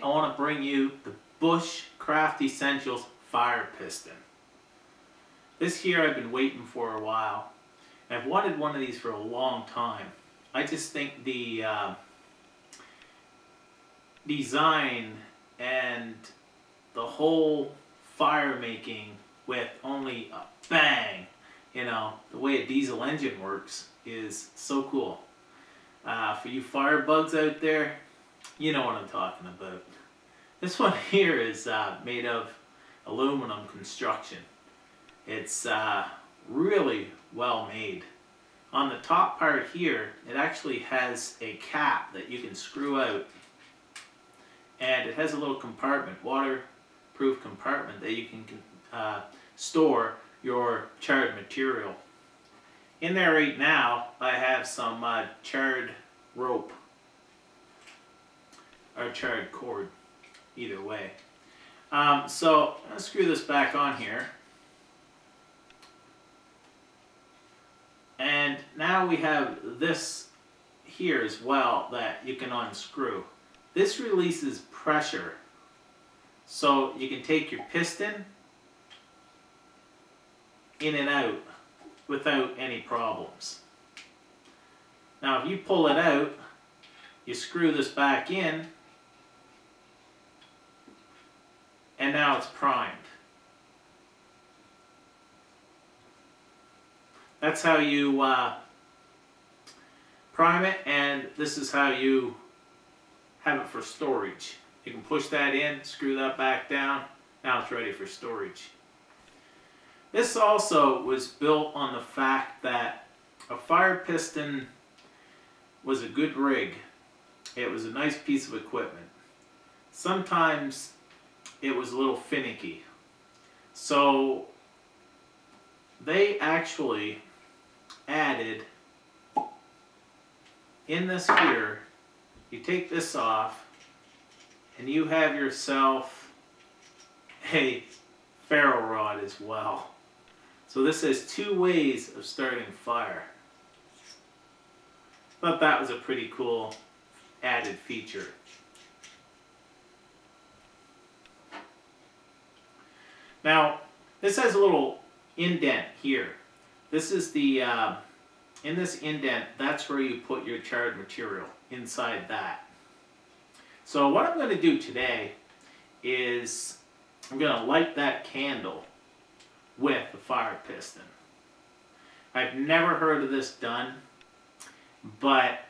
I want to bring you the Bushcraft Essentials Fire piston. This here I've been waiting for a while. I've wanted one of these for a long time. I just think the design and the whole fire making with only a bang, you know, the way a diesel engine works is so cool. For you firebugs out there, you know what I'm talking about. This one here is made of aluminum construction. It's really well made. On the top part here, it actually has a cap that you can screw out, and it has a little compartment, waterproof compartment, that you can store your charred material. In there right now, I have some charred rope, or charred cord, either way. So I'm going to screw this back on here. And now we have this here as well that you can unscrew. This releases pressure, so you can take your piston in and out without any problems. Now if you pull it out, you screw this back in, and now it's primed. That's how you prime it, and this is how you have it for storage. You can push that in, screw that back down, now it's ready for storage. This also was built on the fact that a fire piston was a good rig. It was a nice piece of equipment. Sometimes it was a little finicky. So they actually added in this here, you take this off and you have yourself a ferro rod as well. So this has two ways of starting fire. Thought that was a pretty cool added feature. Now this has a little indent here. This is the, in this indent, that's where you put your charred material, inside that. So what I'm going to do today is I'm going to light that candle with the fire piston. I've never heard of this done, but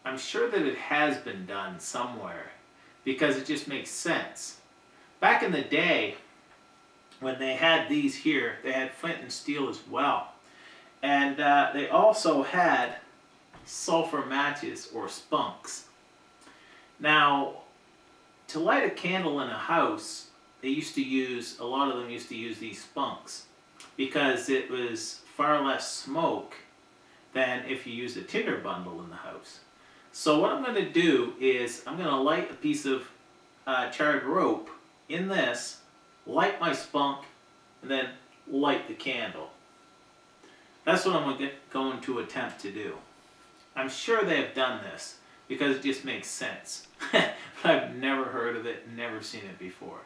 I'm sure that it has been done somewhere because it just makes sense. Back in the day, when they had these here, they had flint and steel as well. And they also had sulfur matches or spunks. Now, to light a candle in a house, they used to use, a lot of them used to use these spunks because it was far less smoke than if you used a tinder bundle in the house. So what I'm going to do is I'm going to light a piece of charred rope in this, light my spunk, and then light the candle. That's what I'm going to attempt to do. I'm sure they have done this because it just makes sense. But I've never heard of it, never seen it before.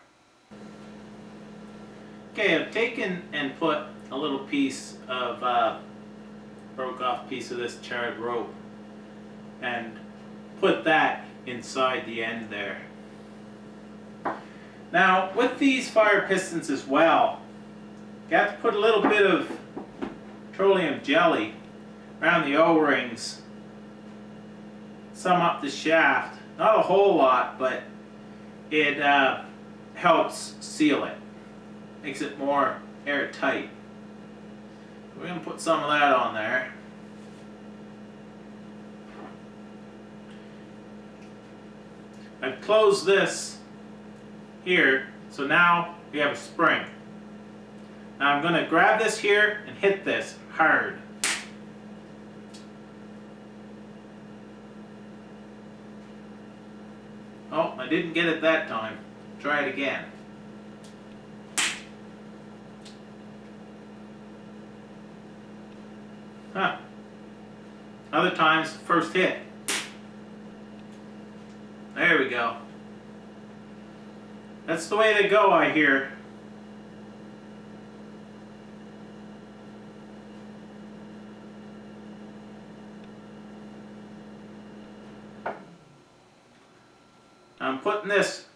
Okay, I've taken and put a little piece of, broke off piece of this charred rope and put that inside the end there. Now, with these fire pistons as well, you have to put a little bit of petroleum jelly around the O-rings, some up the shaft. Not a whole lot, but it helps seal it. Makes it more airtight. We're going to put some of that on there. I've closed this here, so now we have a spring. Now I'm going to grab this here and hit this hard. Oh, I didn't get it that time. Try it again. Huh. Other times, first hit. There we go. That's the way they go, I hear. I'm putting this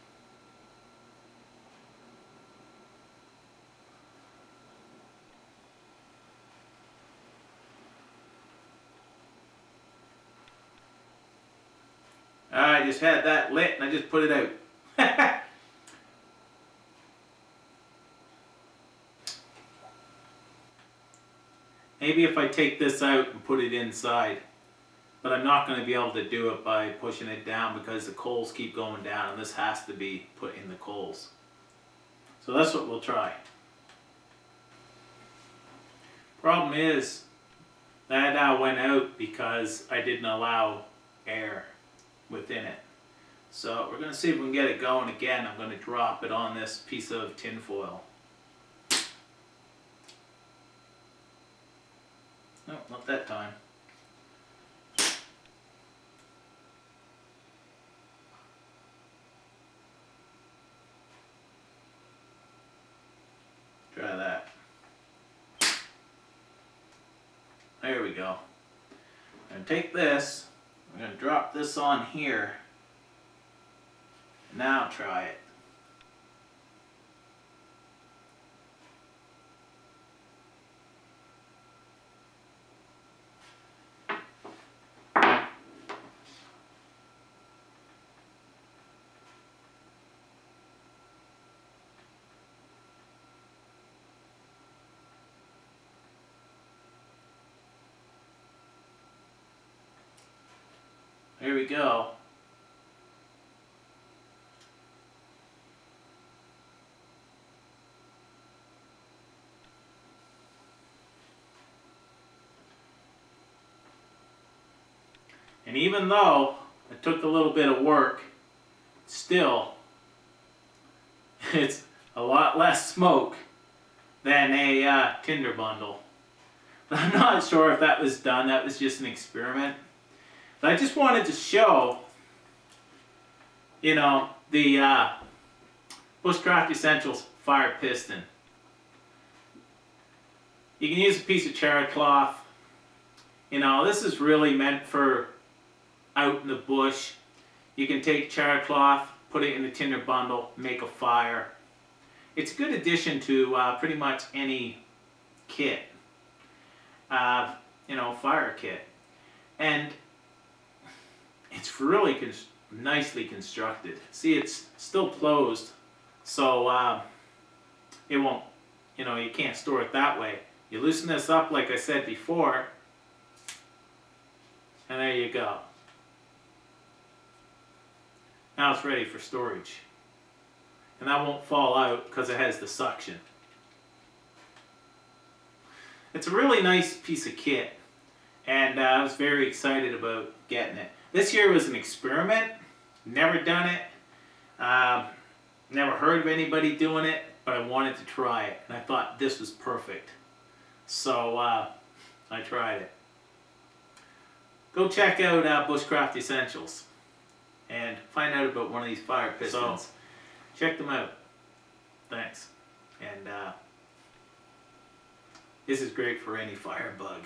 I just had that lit and I just put it out. Maybe if I take this out and put it inside, but I'm not going to be able to do it by pushing it down because the coals keep going down and this has to be put in the coals. So that's what we'll try. Problem is that went out because I didn't allow air within it. So we're going to see if we can get it going again. I'm going to drop it on this piece of tin foil. No, not that time. Try that. There we go. I'm going to take this, I'm going to drop this on here. Now try it. Here we go. And even though it took a little bit of work, still, it's a lot less smoke than a tinder bundle. But I'm not sure if that was done. That was just an experiment. But I just wanted to show, you know, the Bushcraft Essentials Fire piston. You can use a piece of charred cloth. You know, this is really meant for out in the bush. You can take charred cloth, put it in a tinder bundle, make a fire. It's a good addition to pretty much any kit, you know, fire kit. And it's really nicely constructed. See, it's still closed, so it won't, you know, you can't store it that way. You loosen this up like I said before, and there you go. Now it's ready for storage. And that won't fall out because it has the suction. It's a really nice piece of kit, and I was very excited about getting it. This year was an experiment, never done it, never heard of anybody doing it, but I wanted to try it, and I thought this was perfect. So I tried it. Go check out Bushcraft Essentials and find out about one of these fire pistons. So, check them out. Thanks. And this is great for any fire bug.